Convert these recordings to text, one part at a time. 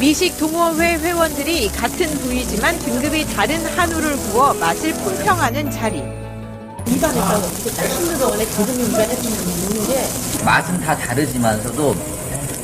미식 동호회 회원들이 같은 부위지만 등급이 다른 한우를 구워 맛을 품평하는 자리. 입안에서 어떻게 딱 한우가 원래 기름이 입안에서 먹는 게 맛은 다 다르지만서도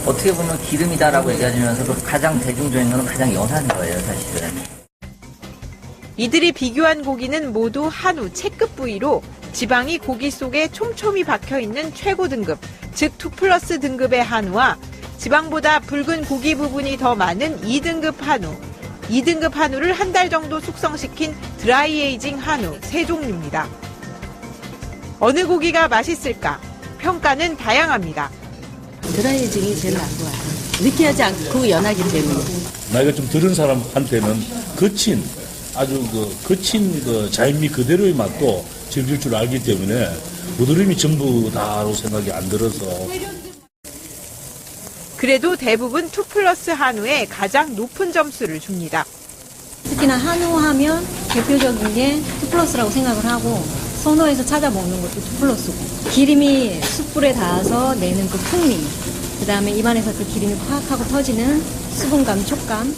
어떻게 보면 기름이다라고 얘기하면서도 가장 대중적인 건 가장 연한 거예요, 사실은. 이들이 비교한 고기는 모두 한우 채급 부위로 지방이 고기 속에 촘촘히 박혀있는 최고 등급, 즉 2+ 등급의 한우와 지방보다 붉은 고기 부분이 더 많은 2등급 한우, 2등급 한우를 한 달 정도 숙성시킨 드라이 에이징 한우 3종류입니다. 어느 고기가 맛있을까? 평가는 다양합니다. 드라이 에이징이 제일 나은 것 같아요. 느끼하지 않고 연하기 때문에. 나이가 좀 들은 사람한테는 거친, 아주 거친 자연미 그대로의 맛도 즐길 줄 알기 때문에 부드러움이 전부다라고 생각이 안 들어서. 그래도 대부분 2+ 한우에 가장 높은 점수를 줍니다. 특히나 한우 하면 대표적인 게 2+라고 생각을 하고 선호해서 찾아먹는 것도 2+고 기름이 숯불에 닿아서 내는 그 풍미, 그 다음에 입안에서 그 기름이 팍 하고 터지는 수분감, 촉감.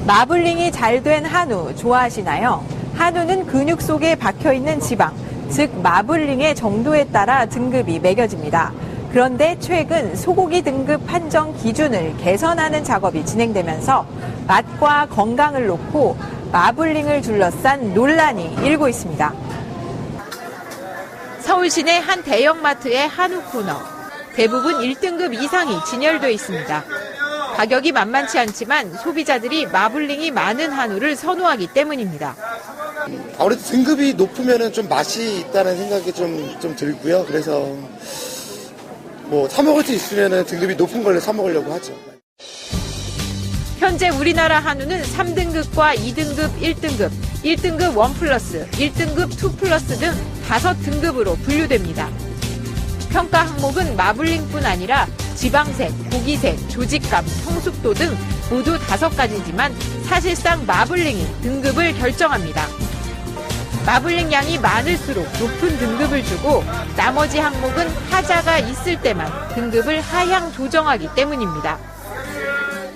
마블링이 잘 된 한우 좋아하시나요? 한우는 근육 속에 박혀있는 지방, 즉 마블링의 정도에 따라 등급이 매겨집니다. 그런데 최근 소고기 등급 판정 기준을 개선하는 작업이 진행되면서 맛과 건강을 놓고 마블링을 둘러싼 논란이 일고 있습니다. 서울 시내 한 대형마트의 한우 코너. 대부분 1등급 이상이 진열돼 있습니다. 가격이 만만치 않지만 소비자들이 마블링이 많은 한우를 선호하기 때문입니다. 아무래도 등급이 높으면 좀 맛이 있다는 생각이 좀 들고요. 그래서 사 먹을 수 있으면 등급이 높은 걸로 사 먹으려고 하죠. 현재 우리나라 한우는 3등급과 2등급, 1등급, 1등급 1+, 1등급 2+ 등 5등급으로 분류됩니다. 평가 항목은 마블링뿐 아니라 지방색, 고기색, 조직감, 성숙도 등 모두 5가지지만 사실상 마블링이 등급을 결정합니다. 마블링 양이 많을수록 높은 등급을 주고 나머지 항목은 하자가 있을 때만 등급을 하향 조정하기 때문입니다.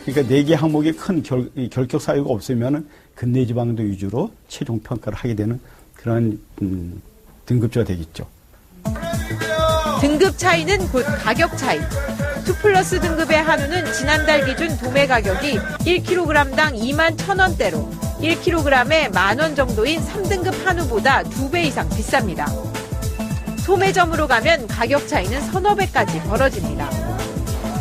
그러니까 4개 항목에 큰 결격 사유가 없으면 근내지방도 위주로 최종 평가를 하게 되는 그런 등급제가 되겠죠. 등급 차이는 곧 가격 차이. 2+ 등급의 한우는 지난달 기준 도매 가격이 1kg당 21,000원대로 1kg에 10,000원 정도인 3등급 한우보다 2배 이상 비쌉니다. 소매점으로 가면 가격 차이는 서너 배까지 벌어집니다.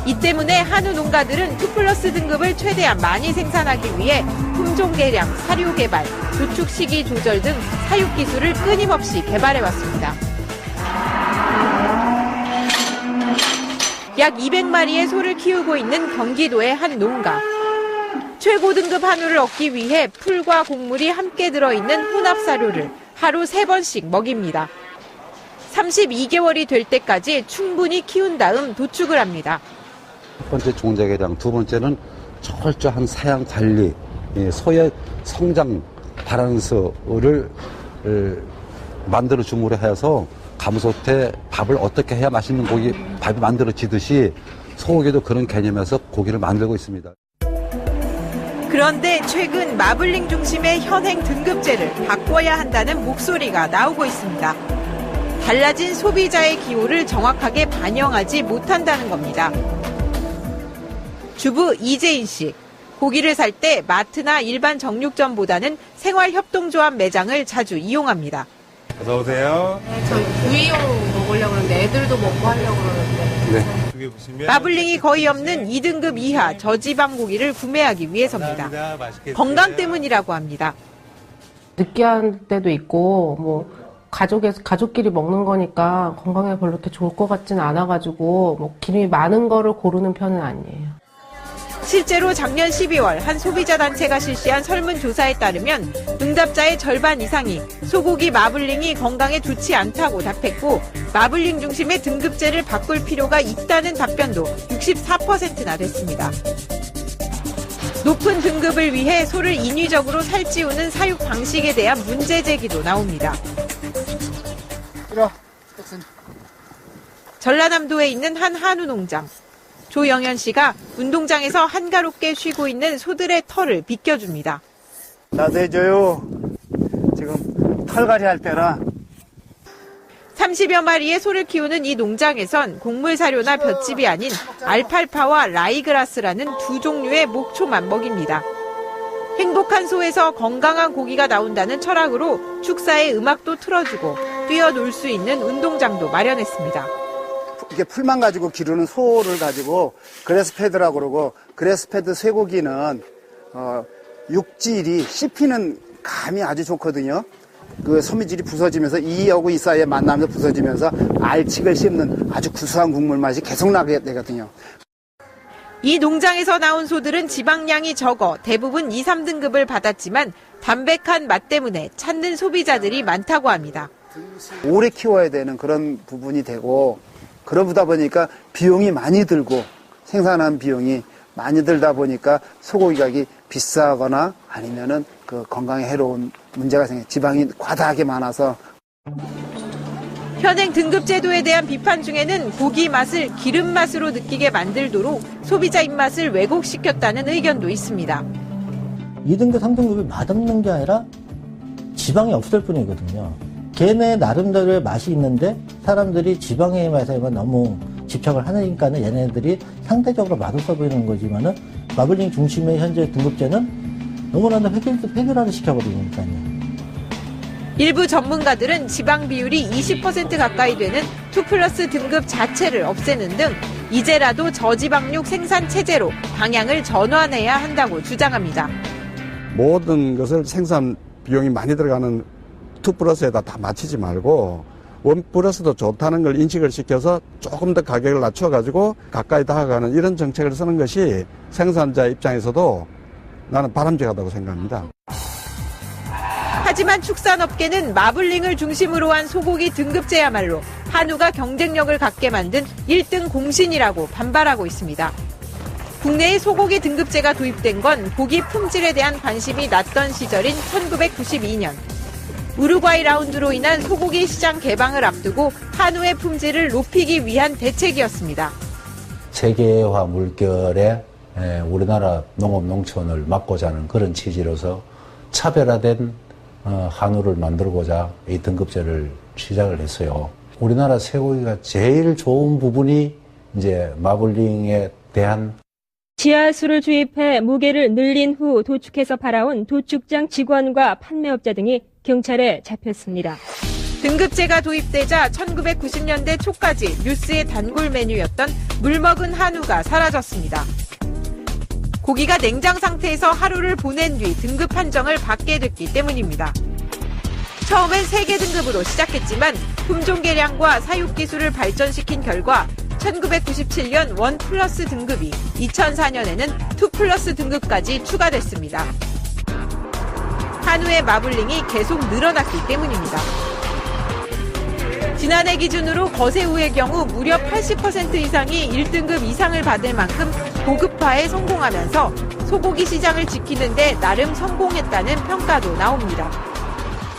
이 때문에 한우 농가들은 2+ 등급을 최대한 많이 생산하기 위해 품종 개량, 사료 개발, 도축 시기 조절 등 사육 기술을 끊임없이 개발해왔습니다. 약 200마리의 소를 키우고 있는 경기도의 한 농가. 최고 등급 한우를 얻기 위해 풀과 곡물이 함께 들어있는 혼합 사료를 하루 3번씩 먹입니다. 32개월이 될 때까지 충분히 키운 다음 도축을 합니다. 첫 번째 종자 개량, 두 번째는 철저한 사양 관리, 소의 성장 바란스를 만들어 줌으로 해서 가무솥에 밥을 어떻게 해야 맛있는 밥이 만들어지듯이 소고기도 그런 개념에서 고기를 만들고 있습니다. 그런데 최근 마블링 중심의 현행 등급제를 바꿔야 한다는 목소리가 나오고 있습니다. 달라진 소비자의 기호를 정확하게 반영하지 못한다는 겁니다. 주부 이재인 씨, 고기를 살 때 마트나 일반 정육점보다는 생활협동조합 매장을 자주 이용합니다. 어서 오세요. 네, 저희 구이용 먹으려고 그러는데 애들도 먹고 하려고 그러는데. 네. 여기 보시면 마블링이 거의 없는 2등급 이하 저지방 고기를 구매하기 위해서입니다. 건강 때문이라고 합니다. 느끼한 때도 있고 가족끼리 먹는 거니까 건강에 별로 이렇게 좋을 것 같지는 않아가지고 기름이 많은 거를 고르는 편은 아니에요. 실제로 작년 12월 한 소비자 단체가 실시한 설문조사에 따르면 응답자의 절반 이상이 소고기 마블링이 건강에 좋지 않다고 답했고 마블링 중심의 등급제를 바꿀 필요가 있다는 답변도 64%나 됐습니다. 높은 등급을 위해 소를 인위적으로 살찌우는 사육 방식에 대한 문제 제기도 나옵니다. 전라남도에 있는 한 한우 농장. 조영현 씨가 운동장에서 한가롭게 쉬고 있는 소들의 털을 비껴줍니다. 나도 해줘요. 지금 털갈이 할 때라. 30여 마리의 소를 키우는 이 농장에선 곡물 사료나 볏짚이 아닌 알팔파와 라이그라스라는 두 종류의 목초만 먹입니다. 행복한 소에서 건강한 고기가 나온다는 철학으로 축사에 음악도 틀어주고 뛰어놀 수 있는 운동장도 마련했습니다. 이게 풀만 가지고 기르는 소를 가지고 그래스패드라고 그러고 그래스패드 쇠고기는 육질이 씹히는 감이 아주 좋거든요. 그 소미질이 부서지면서 이하고 이 사이에 만나면서 부서지면서 알칡을 씹는 아주 구수한 국물 맛이 계속 나게 되거든요. 이 농장에서 나온 소들은 지방량이 적어 대부분 2, 3등급을 받았지만 담백한 맛 때문에 찾는 소비자들이 많다고 합니다. 오래 키워야 되는 그런 부분이 되고 그러다 보니까 비용이 많이 들고 생산한 비용이 많이 들다 보니까 소고기 가격이 비싸거나 아니면은 그 건강에 해로운 문제가 생겨 지방이 과다하게 많아서 현행 등급 제도에 대한 비판 중에는 고기 맛을 기름 맛으로 느끼게 만들도록 소비자 입맛을 왜곡시켰다는 의견도 있습니다. 2등급, 3등급이 맛없는 게 아니라 지방이 없을 뿐이거든요. 걔네 나름대로의 맛이 있는데 사람들이 지방의 맛에만 너무 집착을 하니까는 얘네들이 상대적으로 맛없어 보이는 거지만은 마블링 중심의 현재 등급제는 너무나도 획일화를 시켜버리니까요. 일부 전문가들은 지방 비율이 20% 가까이 되는 2플러스 등급 자체를 없애는 등 이제라도 저지방육 생산 체제로 방향을 전환해야 한다고 주장합니다. 모든 것을 생산 비용이 많이 들어가는 2플러스에다 다 맞추지 말고 1플러스도 좋다는 걸 인식을 시켜서 조금 더 가격을 낮춰가지고 가까이 다가가는 이런 정책을 쓰는 것이 생산자 입장에서도 나는 바람직하다고 생각합니다. 하지만 축산업계는 마블링을 중심으로 한 소고기 등급제야말로 한우가 경쟁력을 갖게 만든 1등 공신이라고 반발하고 있습니다. 국내에 소고기 등급제가 도입된 건 고기 품질에 대한 관심이 낮던 시절인 1992년. 우루과이 라운드로 인한 소고기 시장 개방을 앞두고 한우의 품질을 높이기 위한 대책이었습니다. 세계화 물결에 우리나라 농업 농촌을 막고자 하는 그런 취지로서 차별화된 한우를 만들고자 이 등급제를 시작을 했어요. 우리나라 쇠고기가 제일 좋은 부분이 이제 마블링에 대한 지하수를 주입해 무게를 늘린 후 도축해서 팔아온 도축장 직원과 판매업자 등이 경찰에 잡혔습니다. 등급제가 도입되자 1990년대 초까지 뉴스의 단골 메뉴였던 물먹은 한우가 사라졌습니다. 고기가 냉장 상태에서 하루를 보낸 뒤 등급 판정을 받게 됐기 때문입니다. 처음엔 3개 등급으로 시작했지만 품종 개량과 사육 기술을 발전시킨 결과 1997년 1플러스 등급이 2004년에는 2플러스 등급까지 추가됐습니다. 한우의 마블링이 계속 늘어났기 때문입니다. 지난해 기준으로 거새우의 경우 무려 80% 이상이 1등급 이상을 받을 만큼 고급화에 성공하면서 소고기 시장을 지키는데 나름 성공했다는 평가도 나옵니다.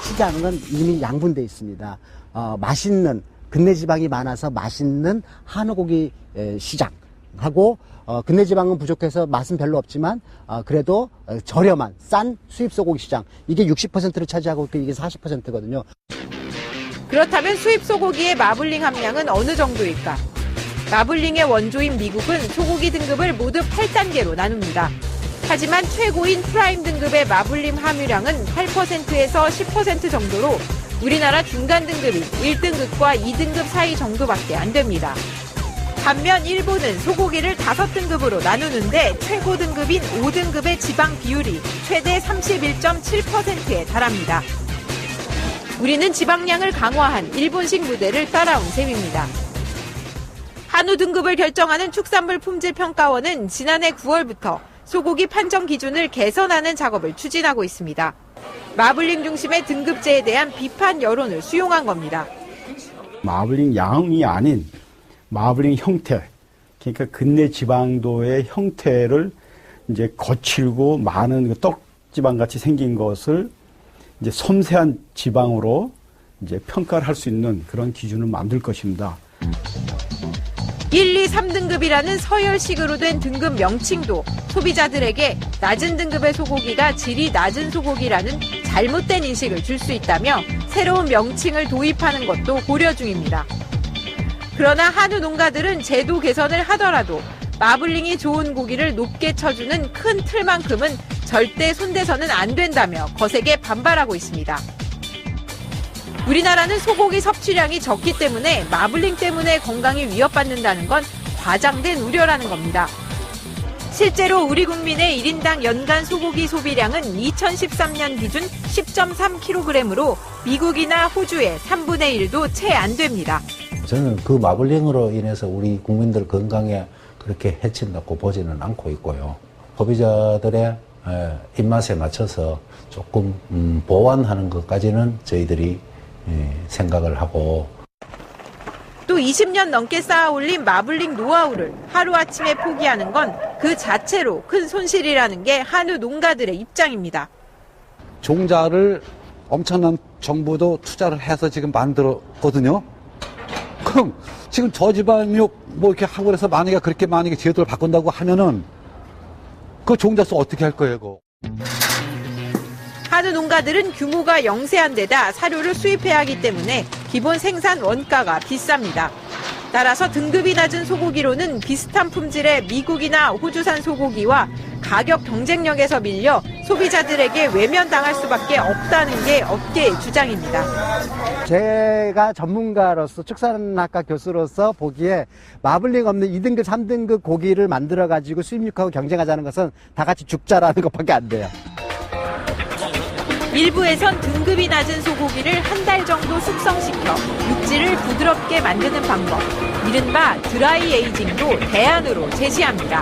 시장은 이미 양분돼 있습니다. 맛있는 근내 지방이 많아서 맛있는 한우고기 시장하고 근내 지방은 부족해서 맛은 별로 없지만 그래도 저렴한 싼 수입 소고기 시장 이게 60%를 차지하고 있고 이게 40%거든요. 그렇다면 수입 소고기의 마블링 함량은 어느 정도일까? 마블링의 원조인 미국은 소고기 등급을 모두 8단계로 나눕니다. 하지만 최고인 프라임 등급의 마블링 함유량은 8%에서 10% 정도로 우리나라 중간 등급인 1등급과 2등급 사이 정도밖에 안 됩니다. 반면 일본은 소고기를 5등급으로 나누는데 최고 등급인 5등급의 지방 비율이 최대 31.7%에 달합니다. 우리는 지방량을 강화한 일본식 모델을 따라온 셈입니다. 한우 등급을 결정하는 축산물 품질평가원은 지난해 9월부터 소고기 판정 기준을 개선하는 작업을 추진하고 있습니다. 마블링 중심의 등급제에 대한 비판 여론을 수용한 겁니다. 마블링 양이 아닌 마블링 형태, 그러니까 근내 지방도의 형태를 이제 거칠고 많은 떡 지방 같이 생긴 것을 이제 섬세한 지방으로 이제 평가를 할 수 있는 그런 기준을 만들 것입니다. 1, 2, 3등급이라는 서열식으로 된 등급 명칭도 소비자들에게 낮은 등급의 소고기가 질이 낮은 소고기라는 잘못된 인식을 줄 수 있다며 새로운 명칭을 도입하는 것도 고려 중입니다. 그러나 한우 농가들은 제도 개선을 하더라도 마블링이 좋은 고기를 높게 쳐주는 큰 틀만큼은 절대 손대서는 안 된다며 거세게 반발하고 있습니다. 우리나라는 소고기 섭취량이 적기 때문에 마블링 때문에 건강이 위협받는다는 건 과장된 우려라는 겁니다. 실제로 우리 국민의 1인당 연간 소고기 소비량은 2013년 기준 10.3kg으로 미국이나 호주의 3분의 1도 채 안 됩니다. 저는 그 마블링으로 인해서 우리 국민들 건강에 그렇게 해친다고 보지는 않고 있고요. 소비자들의 입맛에 맞춰서 조금 보완하는 것까지는 저희들이 생각을 하고, 또 20년 넘게 쌓아올린 마블링 노하우를 하루아침에 포기하는 건 그 자체로 큰 손실이라는 게 한우 농가들의 입장입니다. 종자를 엄청난 정부도 투자를 해서 지금 만들었거든요. 그럼 지금 저지방육 뭐 이렇게 하고 그래서 만약에 제도를 바꾼다고 하면은 그 종자수 어떻게 할 거예요, 그거? 한우 농가들은 규모가 영세한 데다 사료를 수입해야 하기 때문에 기본 생산 원가가 비쌉니다. 따라서 등급이 낮은 소고기로는 비슷한 품질의 미국이나 호주산 소고기와 가격 경쟁력에서 밀려 소비자들에게 외면당할 수밖에 없다는 게 업계의 주장입니다. 제가 전문가로서 축산학과 교수로서 보기에 마블링 없는 2등급, 3등급 고기를 만들어가지고 수입육하고 경쟁하자는 것은 다 같이 죽자라는 것밖에 안 돼요. 일부에선 등급이 낮은 소고기를 한 달 정도 숙성시켜 육질을 부드럽게 만드는 방법, 이른바 드라이 에이징도 대안으로 제시합니다.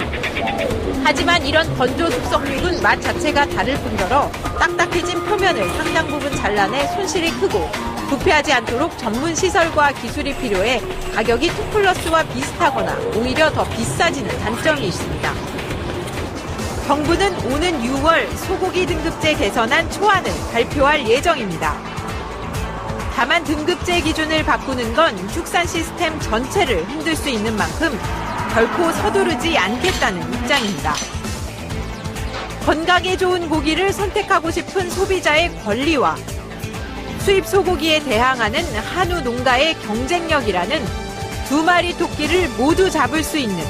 하지만 이런 건조 숙성육은 맛 자체가 다를 뿐더러 딱딱해진 표면을 상당 부분 잘라내 손실이 크고 부패하지 않도록 전문 시설과 기술이 필요해 가격이 2플러스와 비슷하거나 오히려 더 비싸지는 단점이 있습니다. 정부는 오는 6월 소고기 등급제 개선안 초안을 발표할 예정입니다. 다만 등급제 기준을 바꾸는 건 축산 시스템 전체를 흔들 수 있는 만큼 결코 서두르지 않겠다는 입장입니다. 건강에 좋은 고기를 선택하고 싶은 소비자의 권리와 수입 소고기에 대항하는 한우 농가의 경쟁력이라는 두 마리 토끼를 모두 잡을 수 있는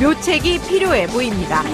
묘책이 필요해 보입니다.